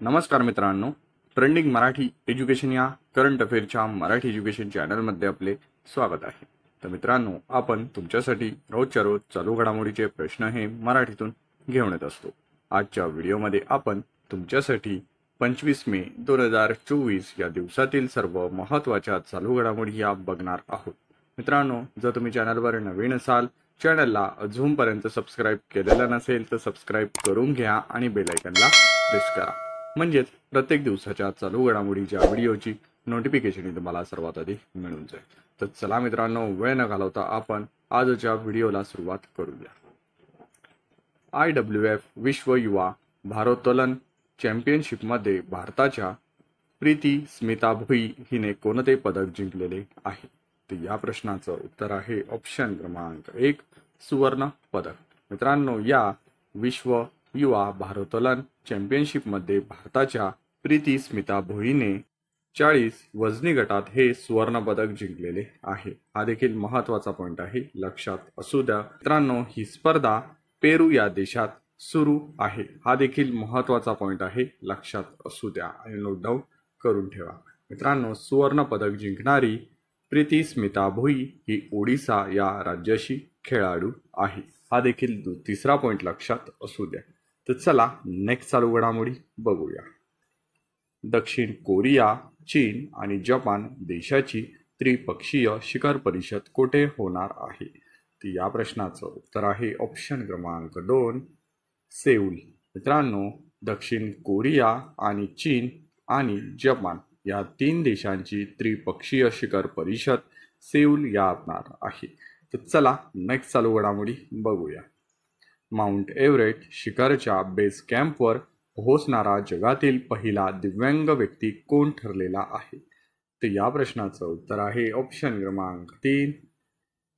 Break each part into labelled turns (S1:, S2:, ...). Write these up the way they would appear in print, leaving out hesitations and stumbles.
S1: नमस्कार मित्रांनो, trending Marathi education या करंट अफेअरच्या मराठी एज्युकेशन चॅनलमध्ये आपले स्वागत आहे। तर मित्रांनो, आपण तुमच्यासाठी रोजच्या रोज चालू घडामोडीचे प्रश्न हे मराठीतून घेऊन येत असतो। आजच्या व्हिडिओमध्ये आपण तुमच्यासाठी 25 मे 2024 या दिवसातील सर्व महत्त्वाच्या चालू घडामोडी या बघणार आहोत। मित्रांनो, जर तुम्ही चॅनलवर नवीन असाल, चॅनलला अजूनपर्यंत सबस्क्राइब केलेलं नसेल तर सबस्क्राइब करून घ्या आणि बेल आयकॉनला प्रेस करा, म्हणजेच प्रत्येक दिवसाच्या चालू घडामोडीच्या व्हिडिओची नोटिफिकेशन तुम्हाला सर्वात आधी मिळून जाईल। तर चला मित्रांनो, वेळ न घालवता आपण आजच्या व्हिडिओला सुरुवात करूया। IWF विश्व युवा भारोत्तोलन चॅम्पियनशिपमध्ये भारताच्या प्रीती स्मिता भुई हिने कोणते पदक जिंकलेले आहे? तर या प्रश्नाचं उत्तर आहे ऑप्शन क्रमांक 1 सुवर्ण पदक। मित्रांनो, या विश्व युवा भारोत्तोलन चॅम्पियनशिपमध्ये भारताच्या प्रीती स्मिता भोईने 40 वजनी गटात हे सुवर्ण पदक जिंकलेले आहे। हा देखील महत्त्वाचा पॉइंट आहे, लक्षात असू द्या। मित्रांनो, ही स्पर्धा पेरू या देशात सुरू आहे। हा देखील महत्त्वाचा पॉइंट आहे, लक्षात असू द्या आणि नोट डाऊन करून ठेवा। मित्रांनो, सुवर्ण पदक जिंकणारी प्रीती स्मिता भोई ही ओडिसा या राज्याची खेळाडू आहे। हा देखील तिसरा पॉइंट लक्षात असू द्या। तर चला नेक्स्ट चालू घडामोडी बघूया। दक्षिण कोरिया, चीन आणि जपान देशाची त्रिपक्षीय शिखर परिषद कुठे होणार आहे? तर या प्रश्नाचं उत्तर आहे ऑप्शन क्रमांक 2 सेऊल। मित्रांनो, दक्षिण कोरिया आणि चीन आणि जपान या 3 देशांची त्रिपक्षीय शिखर परिषद सेऊल या होणार आहे। तर चला नेक्स्ट चालू घडामोडी बघूया। माउंट एव्हरेस्ट शिखरच्या बेस कॅम्पवर पोहोचणारा जगातील पहिला दिव्यांग व्यक्ती कोण ठरलेला आहे? तर या प्रश्नाचं उत्तर आहे ऑप्शन क्रमांक 3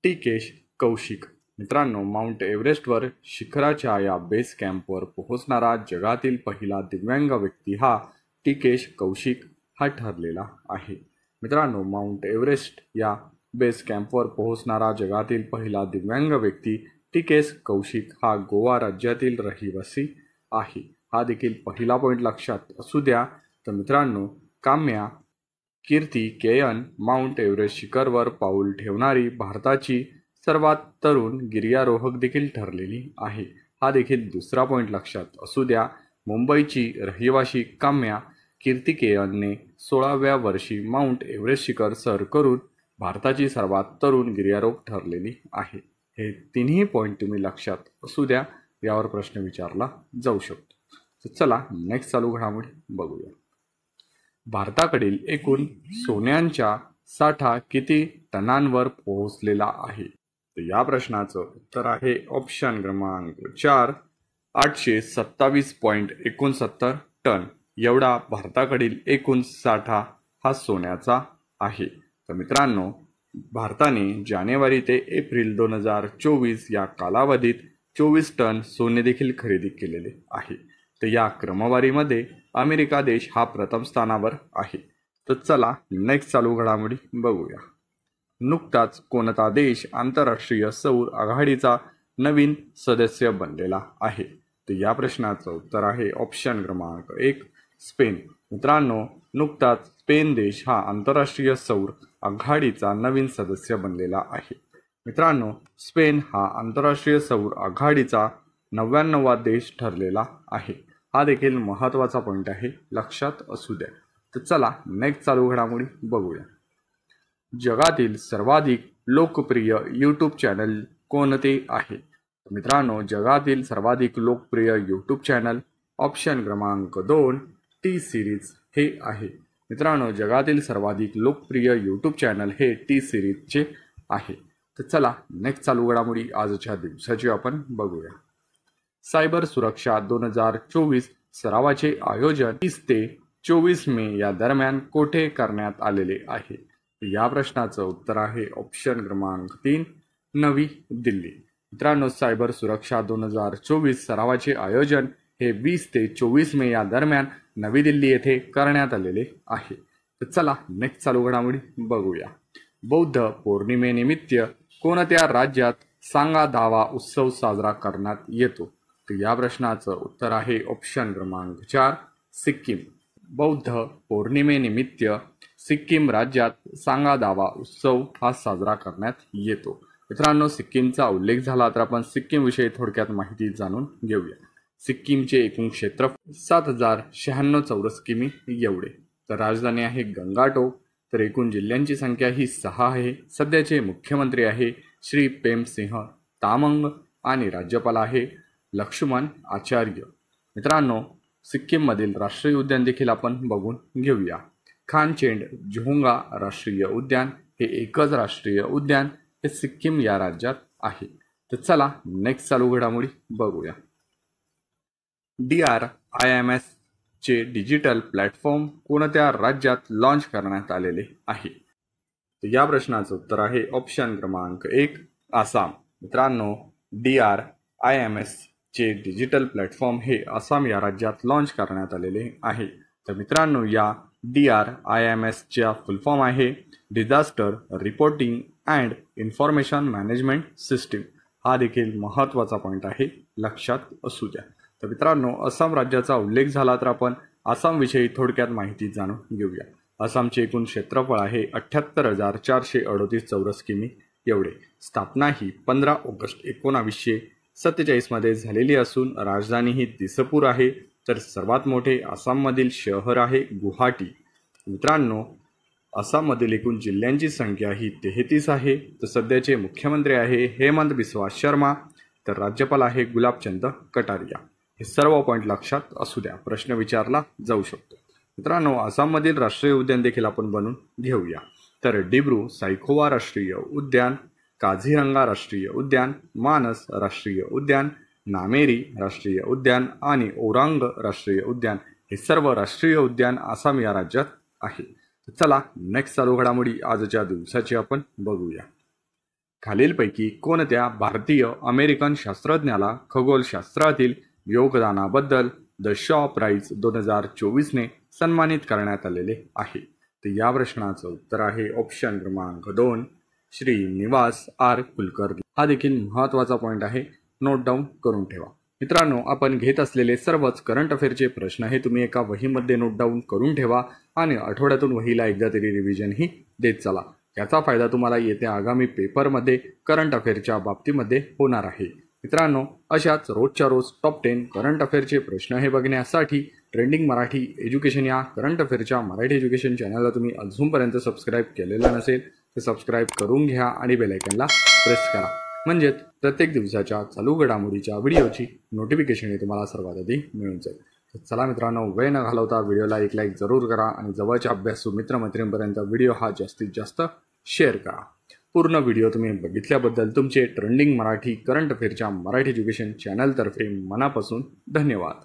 S1: टिकेश कौशिक। मित्रांनो, माउंट एव्हरेस्टवर शिखराच्या या बेस कॅम्पवर पोहोचणारा जगातील पहिला दिव्यांग व्यक्ती हा टिकेश कौशिक हा ठरलेला आहे। मित्रांनो, माउंट एव्हरेस्ट या बेस कॅम्पवर पोहोचणारा जगातील पहिला दिव्यांग व्यक्ती टिकेश कौशिक हा गोवा राज्यातील रहिवासी आहे। हा देखील पहिला पॉइंट लक्षात असू द्या। तर मित्रांनो, काम्या कीर्ती केयन माउंट एव्हरेस्ट शिखरवर पाऊल ठेवणारी भारताची सर्वात तरुण गिर्यारोहक देखील ठरलेली आहे। हा देखील दुसरा पॉइंट लक्षात असू द्या। मुंबईची रहिवासी काम्या कीर्तिकेयनने 16व्या वर्षी माउंट एव्हरेस्ट शिखर सर करून भारताची सर्वात तरुण गिर्यारोहक ठरलेली आहे। हे तिन्ही पॉइंट तुम्ही लक्षात असू द्या, यावर प्रश्न विचारला जाऊ शकतो। तर चला नेक्स्ट चालू घडामोडी बघूया। भारताकडील एकूण सोन्यांचा साठा किती टनांवर पोहोचलेला आहे? तर या प्रश्नाचं उत्तर आहे ऑप्शन क्रमांक 4 827.69 टन एवढा भारताकडील एकूण साठा हा सोन्याचा आहे। तर मित्रांनो, भारताने जानेवारी ते एप्रिल 2024 या कालावधीत 24 टन सोने देखील खरेदी केलेले आहे। तर या क्रमवारीमध्ये अमेरिका देश हा प्रथम स्थानावर आहे। तर चला नेक्स्ट चालू घडामोडी बघूया। नुकताच कोणता देश आंतरराष्ट्रीय सौर आघाडीचा नवीन सदस्य बनलेला आहे? तर या प्रश्नाचं उत्तर आहे ऑप्शन क्रमांक 1 स्पेन। मित्रांनो, नुकताच स्पेन देश हा आंतरराष्ट्रीय सौर आघाडीचा नवीन सदस्य बनलेला आहे। मित्रांनो, स्पेन हा आंतरराष्ट्रीय सौर आघाडीचा 99वा देश ठरलेला आहे। हा देखील महत्त्वाचा पॉइंट आहे, लक्षात असू द्या। तर चला नेक्स्ट चालू घडामोडी बघूया। जगातील सर्वाधिक लोकप्रिय यूट्यूब चॅनल कोणते आहे? मित्रांनो, जगातील सर्वाधिक लोकप्रिय यूट्यूब चॅनल ऑप्शन क्रमांक 2 टी सिरीज हे आहे। मित्रांनो, जगातील सर्वाधिक लोकप्रिय यूट्यूब चॅनल हे टी सिरीजचे आहे। तर चला नेक्स्ट चालू घडामोडी आजच्या दिवसाची आपण बघूया। सायबर सुरक्षा 2024 सरावाचे आयोजन 30 ते 24 मे या दरम्यान कोठे करण्यात आलेले आहे? या प्रश्नाचं उत्तर आहे ऑप्शन क्रमांक 3 नवी दिल्ली। मित्रांनो, सायबर सुरक्षा 2024 सरावाचे आयोजन हे 20 ते 24 मे या दरम्यान नवी दिल्ली येथे करण्यात आलेले आहे। तर चला नेक्स्ट चालू घडामोडी बघूया। बौद्ध पौर्णिमेनिमित्त कोणत्या राज्यात सांगा दावा उत्सव साजरा करण्यात येतो? तर या प्रश्नाचं उत्तर आहे ऑप्शन क्रमांक 4 सिक्कीम. बौद्ध पौर्णिमेनिमित्त सिक्कीम राज्यात सांगा दावा उत्सव हा साजरा करण्यात येतो. मित्रांनो, सिक्कीमचा उल्लेख झाला तर आपण सिक्कीम विषयी थोडक्यात माहिती जाणून घेऊया. सिक्कीमचे एकूण क्षेत्रफळ 7096 चौरस किमी एवढे. तर राजधानी आहे गंगाटोक. तर एकूण जिल्ह्यांची संख्या ही 6 आहे. सध्याचे मुख्यमंत्री आहे श्री प्रेमसिंह तामंग आणि राज्यपाल आहे लक्ष्मण आचार्य. मित्रांनो, सिक्कीममधील राष्ट्रीय उद्यान देखील आपण बघून घेऊया. खानचेंड जुहुंगा राष्ट्रीय उद्यान हे एकच राष्ट्रीय उद्यान हे सिक्कीम या राज्यात आहे. तर चला नेक्स्ट चालू घडामोडी बघूया. DRIMS चे डिजिटल प्लॅटफॉर्म कोणत्या राज्यात लॉन्च करण्यात आलेले आहे? तर या प्रश्नाचं उत्तर आहे ऑप्शन क्रमांक 1 आसाम. मित्रांनो, DRIMS चे डिजिटल प्लॅटफॉर्म हे आसाम या राज्यात लॉन्च करण्यात आलेले आहे. तर मित्रांनो, या DRIMS च्या फुल फॉर्म आहे disaster reporting and information management system. हा देखील महत्त्वाचा पॉईंट आहे, लक्षात असू द्या. तर मित्रांनो, आसाम राज्याचा उल्लेख झाला तर आपण आसामविषयी थोडक्यात माहिती जाणून घेऊया. आसामचे एकूण क्षेत्रफळ आहे 78,438 चौरस किमी एवढे. स्थापना ही 15 ऑगस्ट 1947 मध्ये झालेली असून राजधानी ही दिसपूर आहे. तर सर्वात मोठे आसाममधील शहर आहे गुवाहाटी. मित्रांनो, आसाममधील एकूण जिल्ह्यांची संख्या ही 33 आहे. तर सध्याचे मुख्यमंत्री आहे हेमंत बिस्वा शर्मा. तर राज्यपाल आहे गुलाबचंद कटारिया. हे सर्व पॉईंट लक्षात असू द्या, प्रश्न विचारला जाऊ शकतो. मित्रांनो, आसाममधील राष्ट्रीय उद्यान देखील आपण बनवून घेऊया. तर डिब्रू सायखोवा राष्ट्रीय उद्यान, काझीरंगा राष्ट्रीय उद्यान, मानस राष्ट्रीय उद्यान, नामेरी राष्ट्रीय उद्यान आणि ओरांग राष्ट्रीय उद्यान हे सर्व राष्ट्रीय उद्यान आसाम या राज्यात आहे. चला नेक्स्ट चालू घडामोडी आजच्या दिवसाची आपण बघूया. खालीलपैकी कोणत्या भारतीय अमेरिकन शास्त्रज्ञाला खगोलशास्त्रातील योगदानाबद्दल द शॉ प्राइज 2024ने सन्मानित करण्यात आलेले आहे? तर या प्रश्नाचं उत्तर आहे ऑप्शन क्रमांक 2 श्रीनिवास आर कुलकर्णी. हा देखील महत्त्वाचा पॉईंट आहे, नोट डाऊन करून ठेवा. मित्रांनो, आपण घेत असलेले सर्वच करंट अफेअरचे प्रश्न हे तुम्ही एका वहीमध्ये नोट डाऊन करून ठेवा आणि आठवड्यातून वहीला एकदा तरी रिव्हिजनही देत चला. याचा फायदा तुम्हाला येत्या आगामी पेपरमध्ये करंट अफेअरच्या बाबतीमध्ये होणार आहे. मित्रांनो, अशाच रोजच्या रोज टॉप 10 करंट अफेअरचे प्रश्न हे बघण्यासाठी ट्रेंडिंग मराठी एज्युकेशन या करंट अफेअरच्या मराठी एज्युकेशन चॅनलला तुम्ही अजूनपर्यंत सबस्क्राईब केलेलं नसेल तर सबस्क्राईब करून घ्या आणि बेल आयकॉनला प्रेस करा. म्हणजेच प्रत्येक दिवसाच्या चालू घडामोडीच्या व्हिडिओची नोटिफिकेशन हे तुम्हाला सर्वात आधी मिळून जाईल. तर चला मित्रांनो, वेळ न घालवता व्हिडिओला एक लाईक जरूर करा आणि जवळच्या अभ्यासू मित्रमैत्रिणींपर्यंत व्हिडिओ हा जास्तीत जास्त शेअर करा. पूर्ण व्हिडिओ तुम्ही बघितल्याबद्दल तुमचे ट्रेंडिंग मराठी करंट अफेअरच्या मराठी एज्युकेशन चॅनलतर्फे मनापासून धन्यवाद.